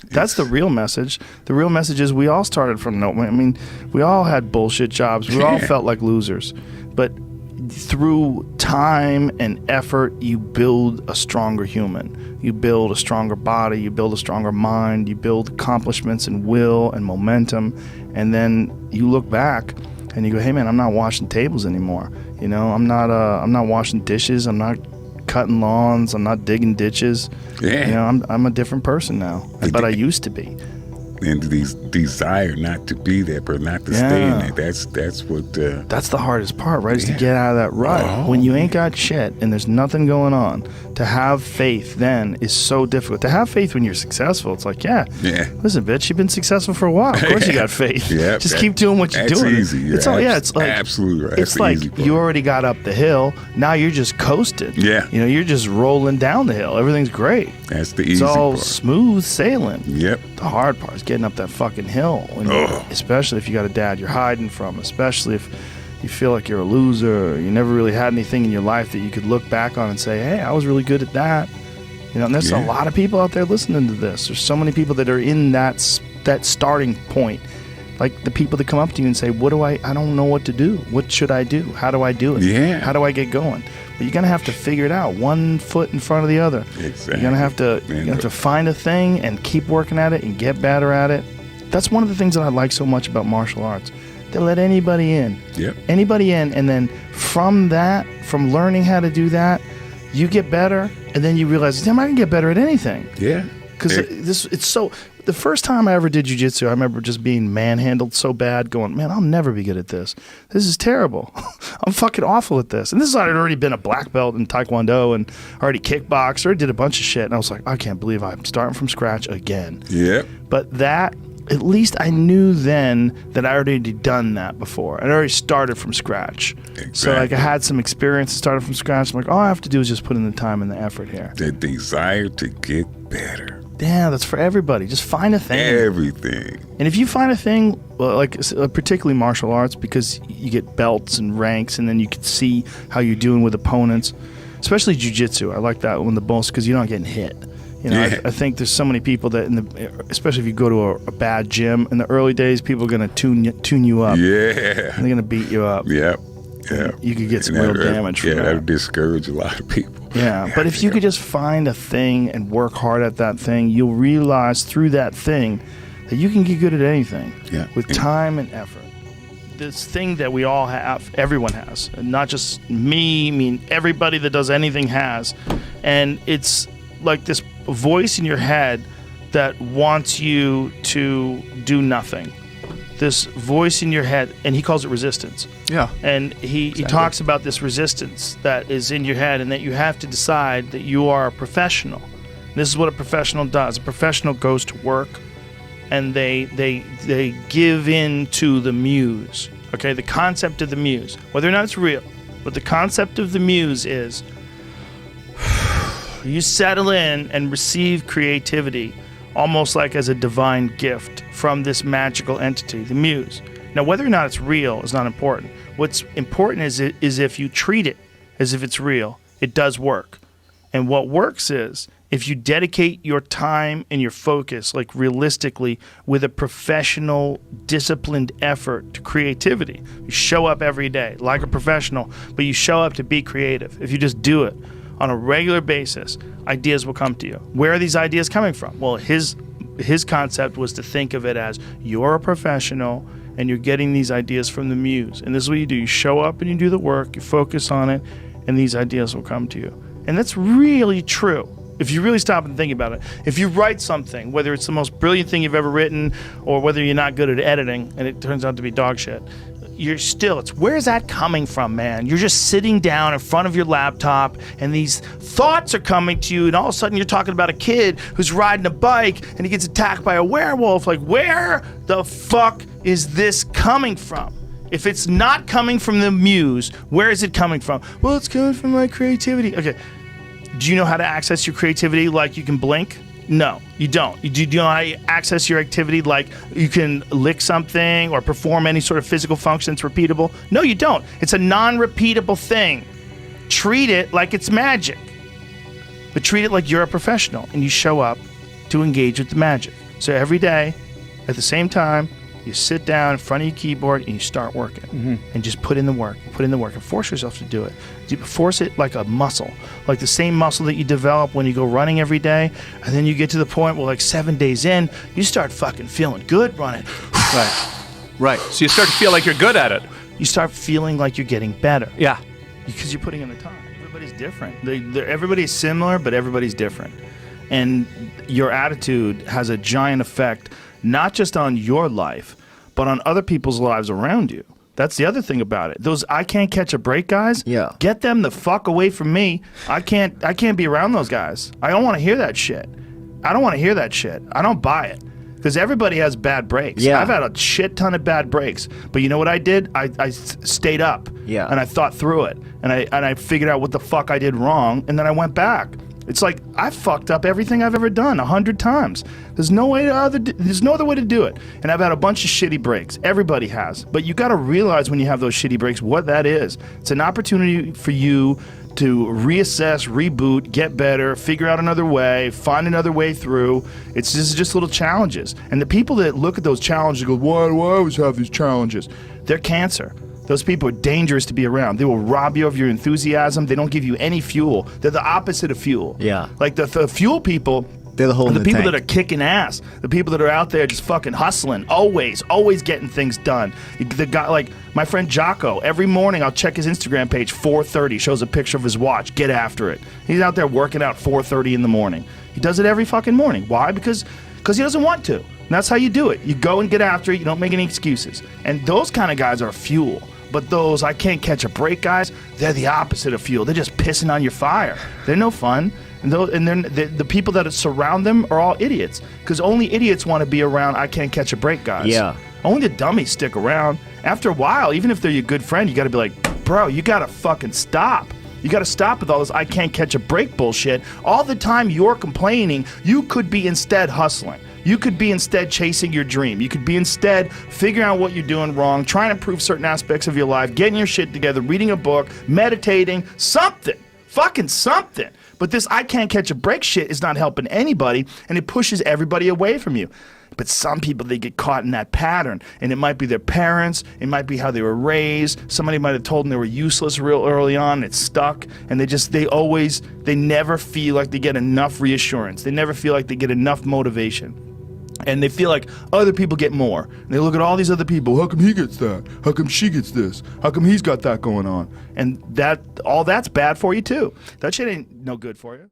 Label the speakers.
Speaker 1: That's the real message. The real message is we all started from nowhere. I mean, we all had bullshit jobs. We all felt like losers. But through time and effort, you build a stronger human. You build a stronger body. You build a stronger mind. You build accomplishments and will and momentum. And then you look back and you go, hey, man, I'm not washing tables anymore. You know, I'm not washing dishes. I'm not cutting lawns. I'm not digging ditches.
Speaker 2: Yeah.
Speaker 1: You know, I'm a different person now, but I used to be.
Speaker 2: And these desire not to be that, but not to stay in that. That's what.
Speaker 1: That's the hardest part, right? Is to get out of that rut. When you ain't got shit and there's nothing going on, to have faith then is so difficult. To have faith when you're successful, it's like, listen, bitch, you've been successful for a while. Of course you got faith. Just keep doing what you're doing.
Speaker 2: That's easy.
Speaker 1: It's like
Speaker 2: absolutely right.
Speaker 1: It's like you already got up the hill. Now you're just coasting.
Speaker 2: Yeah.
Speaker 1: You know, you're just rolling down the hill. Everything's great.
Speaker 2: That's the easy part.
Speaker 1: It's all smooth sailing.
Speaker 2: Yep.
Speaker 1: The hard part is getting up that fucking hill. Especially if you got a dad you're hiding from. Especially if you feel like you're a loser. Or you never really had anything in your life that you could look back on and say, hey, I was really good at that. You know, and there's a lot of people out there listening to this. There's so many people that are in that starting point. Like the people that come up to you and say, I don't know what to do. What should I do? How do I do it?
Speaker 2: Yeah.
Speaker 1: How do I get going? But you're going to have to figure it out, one foot in front of the other.
Speaker 2: Exactly.
Speaker 1: You're going to have to find a thing and keep working at it and get better at it. That's one of the things that I like so much about martial arts. They let anybody in.
Speaker 2: Yep.
Speaker 1: Anybody in, and then from learning how to do that, you get better, and then you realize, damn, I can get better at anything.
Speaker 2: Yeah.
Speaker 1: Because it's so... The first time I ever did jiu-jitsu, I remember just being manhandled so bad, going, man, I'll never be good at this. This is terrible. I'm fucking awful at this. And this is, I'd already been a black belt in Taekwondo and already kickboxed, already did a bunch of shit. And I was like, I can't believe I'm starting from scratch again.
Speaker 2: Yeah.
Speaker 1: But that, at least I knew then that I already done that before. I already started from scratch.
Speaker 2: Exactly.
Speaker 1: So like I had some experience and started from scratch. I'm like, all I have to do is just put in the time and the effort here.
Speaker 2: The desire to get better.
Speaker 1: Yeah, that's for everybody. Just find a thing.
Speaker 2: Everything.
Speaker 1: And if you find a thing, like particularly martial arts, because you get belts and ranks, and then you can see how you're doing with opponents, especially jiu-jitsu. I like that one the most because you're not getting hit. You know, I think there's so many people that, especially if you go to a bad gym, in the early days, people are going to tune you up.
Speaker 2: Yeah.
Speaker 1: They're going to beat you up.
Speaker 2: Yep. Yeah.
Speaker 1: You could get some real damage from that.
Speaker 2: Yeah, that would discourage a lot of people.
Speaker 1: Yeah, but if you could just find a thing and work hard at that thing, you'll realize through that thing that you can get good at anything with time and effort. This thing that we all have, everyone has, not just me, I mean everybody that does anything has. And it's like this voice in your head that wants you to do nothing. This voice in your head, and he calls it resistance.
Speaker 3: Yeah.
Speaker 1: And he talks about this resistance that is in your head and that you have to decide that you are a professional. This is what a professional does. A professional goes to work and they give in to the muse. Okay, the concept of the muse. Whether or not it's real, but the concept of the muse is you settle in and receive creativity almost like as a divine gift from this magical entity, the muse. Now, whether or not it's real is not important. What's important is if you treat it as if it's real, it does work. And what works is if you dedicate your time and your focus, like realistically, with a professional, disciplined effort to creativity. You show up every day like a professional, but you show up to be creative. If you just do it on a regular basis, ideas will come to you. Where are these ideas coming from? Well, his concept was to think of it as you're a professional and you're getting these ideas from the muse. And this is what you do. You show up and you do the work, you focus on it, and these ideas will come to you. And that's really true. If you really stop and think about it. If you write something, whether it's the most brilliant thing you've ever written or whether you're not good at editing and it turns out to be dog shit, where's that coming from, man? You're just sitting down in front of your laptop and these thoughts are coming to you and all of a sudden you're talking about a kid who's riding a bike and he gets attacked by a werewolf. Like, where the fuck is this coming from? If it's not coming from the muse, where is it coming from? Well, it's coming from my creativity. Okay. Do you know how to access your creativity like you can blink? No, you don't. Do you know how to access your activity like you can lick something or perform any sort of physical function that's repeatable? No, you don't. It's a non-repeatable thing. Treat it like it's magic. But treat it like you're a professional and you show up to engage with the magic. So every day, at the same time, you sit down in front of your keyboard and you start working. And just put in the work, and force yourself to do it. You force it like a muscle, like the same muscle that you develop when you go running every day. And then you get to the point where like 7 days in, you start fucking feeling good running.
Speaker 3: Right. So you start to feel like you're good at it.
Speaker 1: You start feeling like you're getting better.
Speaker 3: Yeah.
Speaker 1: Because you're putting in the time. Everybody's different. Everybody's similar, but everybody's different. And your attitude has a giant effect, not just on your life, but on other people's lives around you. That's the other thing about it. Those I can't catch a break guys, get them the fuck away from me. I can't be around those guys. I don't want to hear that shit. I don't buy it. Because everybody has bad breaks.
Speaker 4: Yeah.
Speaker 1: I've had a shit ton of bad breaks. But you know what I did? I stayed up.
Speaker 4: Yeah.
Speaker 1: And I thought through it. And I figured out what the fuck I did wrong. And then I went back. It's like I fucked up everything I've ever done 100 times. There's no other way to do it. And I've had a bunch of shitty breaks. Everybody has. But you got to realize when you have those shitty breaks what that is. It's an opportunity for you to reassess, reboot, get better, figure out another way, find another way through. It's just little challenges. And the people that look at those challenges and go, why do I always have these challenges? They're cancer. Those people are dangerous to be around. They will rob you of your enthusiasm. They don't give you any fuel. They're the opposite of fuel.
Speaker 4: Yeah.
Speaker 1: Like the fuel people,
Speaker 4: they're the hole in the
Speaker 1: people
Speaker 4: tank.
Speaker 1: that are kicking ass. The people that are out there just fucking hustling, always getting things done. The guy, like my friend Jocko, every morning I'll check his Instagram page, 4:30, shows a picture of his watch. Get after it. He's out there working out 4:30 in the morning. He does it every fucking morning. Why? Because he doesn't want to. And that's how you do it. You go and get after it. You don't make any excuses. And those kind of guys are fuel. But those I can't catch a break guys, they're the opposite of fuel. They're just pissing on your fire. They're no fun. And the people that surround them are all idiots. Because only idiots want to be around I can't catch a break guys.
Speaker 4: Yeah.
Speaker 1: Only the dummies stick around. After a while, even if they're your good friend, you got to be like, bro, you got to fucking stop. You got to stop with all this I can't catch a break bullshit. All the time you're complaining, you could be instead hustling. You could be instead chasing your dream. You could be instead figuring out what you're doing wrong, trying to improve certain aspects of your life, getting your shit together, reading a book, meditating, something. Fucking something. But this I can't catch a break shit is not helping anybody, and it pushes everybody away from you. But some people, they get caught in that pattern, and it might be their parents, it might be how they were raised, somebody might have told them they were useless real early on, it's stuck, and they never feel like they get enough reassurance. They never feel like they get enough motivation. And they feel like other people get more. And they look at all these other people. How come he gets that? How come she gets this? How come he's got that going on? And all that's bad for you too. That shit ain't no good for you.